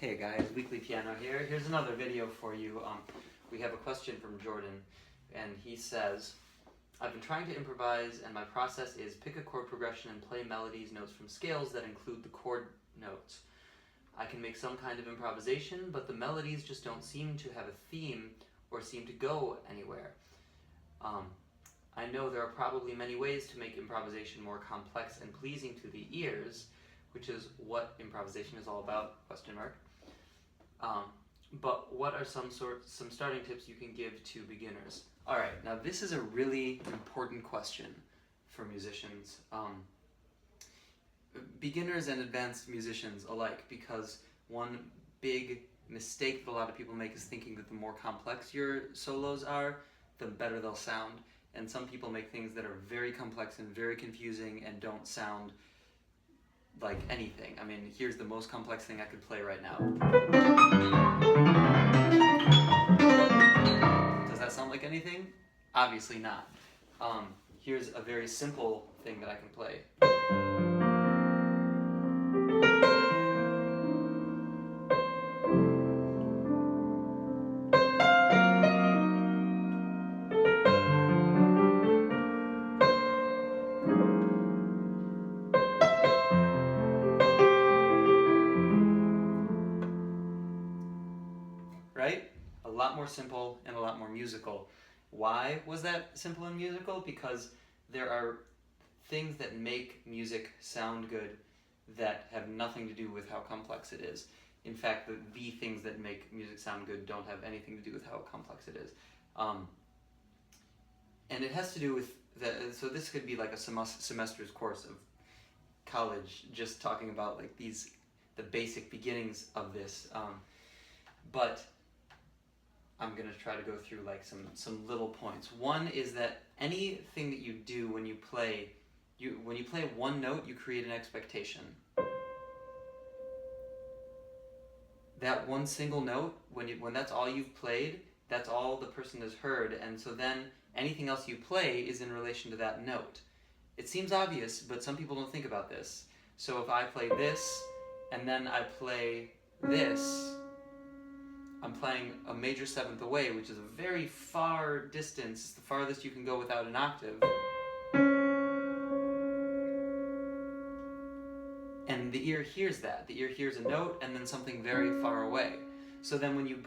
Hey guys, Weekly Piano here. Here's another video for you. We have a question from Jordan, and he says, I've been trying to improvise, and my process is pick a chord progression and play melodies, notes from scales that include the chord notes. I can make some kind of improvisation, but the melodies just don't seem to have a theme or seem to go anywhere. I know there are probably many ways to make improvisation more complex and pleasing to the ears, which is what improvisation is all about, question mark. But what are some starting tips you can give to beginners? All right, now this is a really important question for musicians, beginners and advanced musicians alike, because one big mistake that a lot of people make is thinking that the more complex your solos are, the better they'll sound. And some people make things that are very complex and very confusing and don't sound like anything. I mean, here's the most complex thing I could play right now. Does that sound like anything? Obviously not. Here's a very simple thing that I can play. Right? A lot more simple and a lot more musical. Why was that simple and musical? Because there are things that make music sound good that have nothing to do with how complex it is. In fact, the things that make music sound good don't have anything to do with how complex it is. And it has to do with, so this could be like a semester's course of college, just talking about like the basic beginnings of this. But I'm going to try to go through like some little points. One is that anything that you do when you play one note, you create an expectation. That one single note, when that's all you've played, that's all the person has heard, and so then anything else you play is in relation to that note. It seems obvious, but some people don't think about this. So if I play this, and then I play this, I'm playing a major seventh away, which is a very far distance. It's the farthest you can go without an octave. And the ear hears that. The ear hears a note and then something very far away. So then when you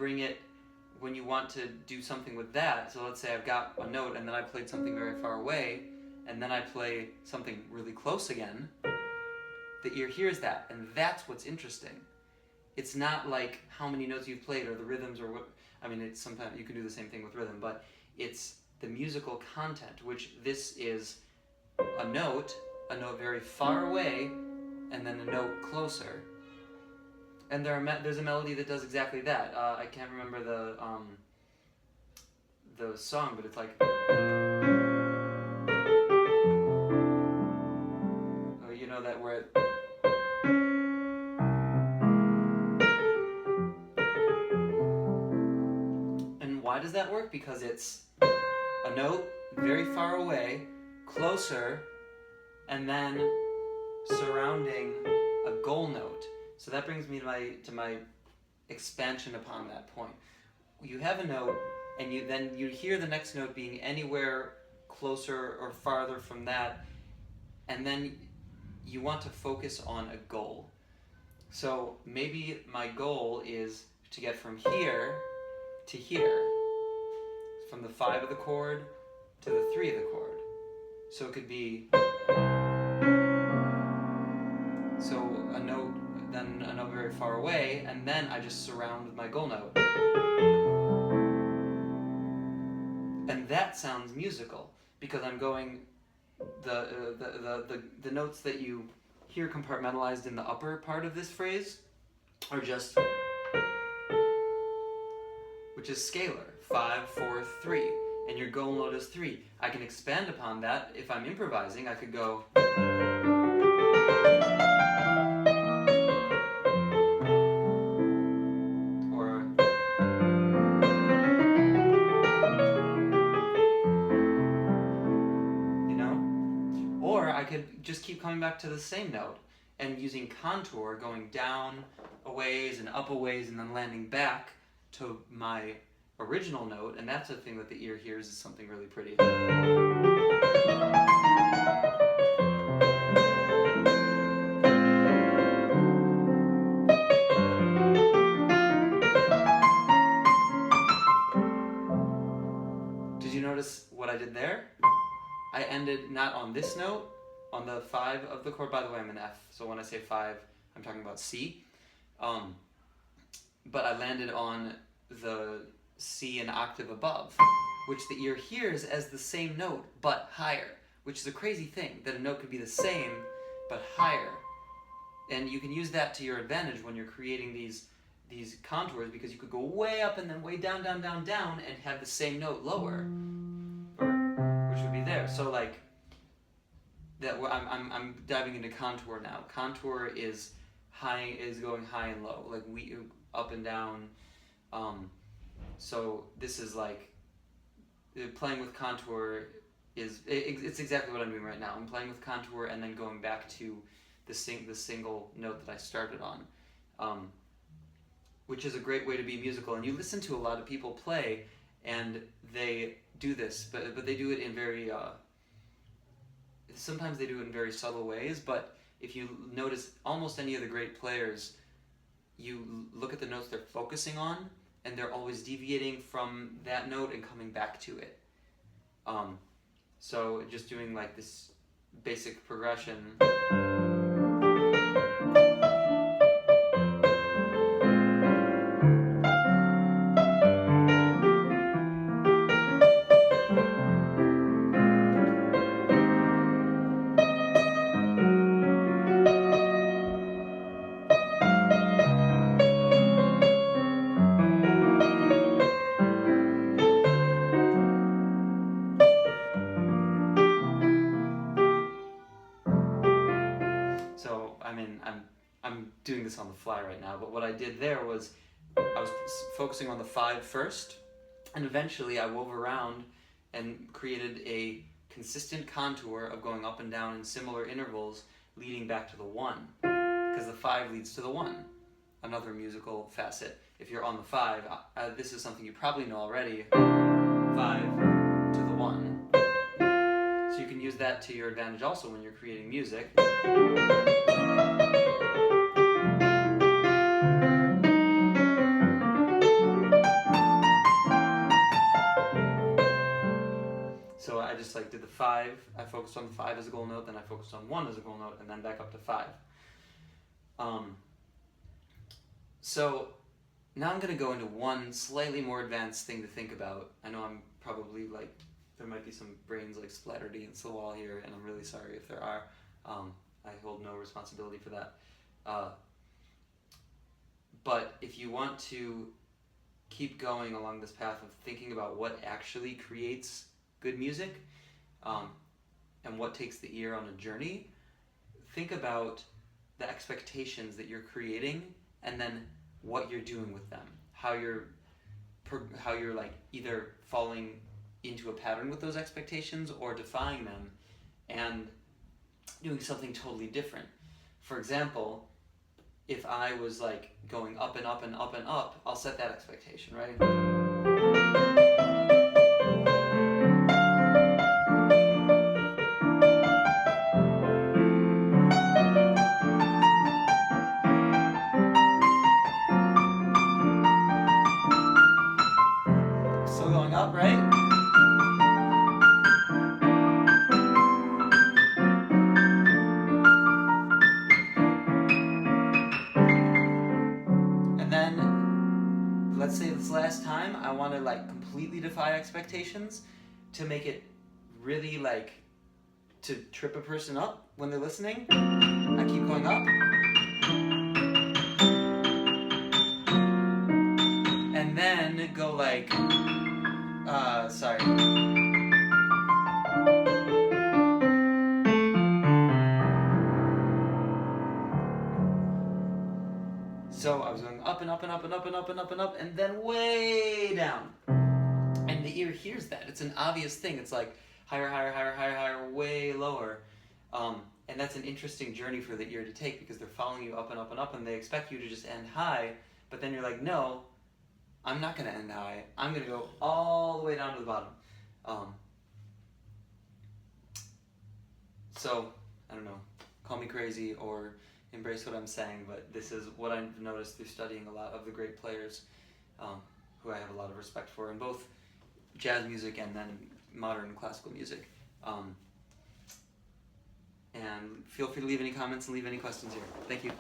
want to do something with that, so let's say I've got a note and then I played something very far away, and then I play something really close again, the ear hears that, and that's what's interesting. It's not like how many notes you've played or the rhythms or what. I mean, it's sometimes you can do the same thing with rhythm, but it's the musical content, which this is a note very far away, and then a note closer. And there's a melody that does exactly that. I can't remember the song, but it's like. You know that where it. Why does that work? Because it's a note very far away, closer, and then surrounding a goal note. So that brings me to my expansion upon that point. You have a note, and you hear the next note being anywhere closer or farther from that, and then you want to focus on a goal. So maybe my goal is to get from here to here. From the 5 of the chord to the 3 of the chord. So it could be a note, then a note very far away, and then I just surround with my goal note. And that sounds musical because I'm going the notes that you hear compartmentalized in the upper part of this phrase are just, which is scalar, 5, 4, 3, and your goal note is 3. I can expand upon that. If I'm improvising, I could go. Or. You know? Or I could just keep coming back to the same note. and using contour, going down a ways and up a ways and then landing back to my original note, and that's the thing that the ear hears is something really pretty. Did you notice what I did there? I ended not on this note, on the 5 of the chord. By the way, I'm in F, so when I say 5, I'm talking about C. But I landed on the C an octave above, which the ear hears as the same note, but higher, which is a crazy thing, that a note could be the same, but higher. And you can use that to your advantage when you're creating these contours, because you could go way up and then way down, down, down, down, and have the same note lower, which would be there. So like, that I'm diving into contour now. Contour is going high and low, like we up and down. So this is like playing with contour it's exactly what I'm doing right now. I'm playing with contour and then going back to the single note that I started on, which is a great way to be musical. And you listen to a lot of people play, and they do this, but they do it in very sometimes they do it in very subtle ways. But if you notice, almost any of the great players, you look at the notes they're focusing on, and they're always deviating from that note and coming back to it. So just doing like this basic progression. So I'm doing this on the fly right now, but what I did there was I was focusing on the 5 first, and eventually I wove around and created a consistent contour of going up and down in similar intervals, leading back to the 1, because the 5 leads to the 1. Another musical facet. If you're on the 5, this is something you probably know already. 5 to the 1. So you can use that to your advantage also when you're creating music. So I just like did the 5, I focused on the 5 as a goal note, then I focused on 1 as a goal note, and then back up to 5. So now I'm going to go into one slightly more advanced thing to think about. I know I'm probably like, there might be some brains like splattered against the wall here, and I'm really sorry if there are. I hold no responsibility for that. But if you want to keep going along this path of thinking about what actually creates good music, and what takes the ear on a journey, think about the expectations that you're creating, and then what you're doing with them, how you're like either falling into a pattern with those expectations or defying them and doing something totally different. For example, if I was like going up and up and up and up, I'll set that expectation, right? Still going up, right? And then, let's say this last time, I want to like completely defy expectations to make it really like, to trip a person up when they're listening. I keep going up. And then go like, sorry. So I was going up and up and up and up and up and up and up, and then way down. And the ear hears that. It's an obvious thing. It's like higher, higher, higher, higher, higher, way lower. And that's an interesting journey for the ear to take, because they're following you up and up and up, and they expect you to just end high, but then you're like, no, I'm not going to end high. I'm going to go all the way down to the bottom. So, I don't know, call me crazy or embrace what I'm saying, but this is what I've noticed through studying a lot of the great players who I have a lot of respect for in both jazz music and then modern classical music. And feel free to leave any comments and leave any questions here. Thank you.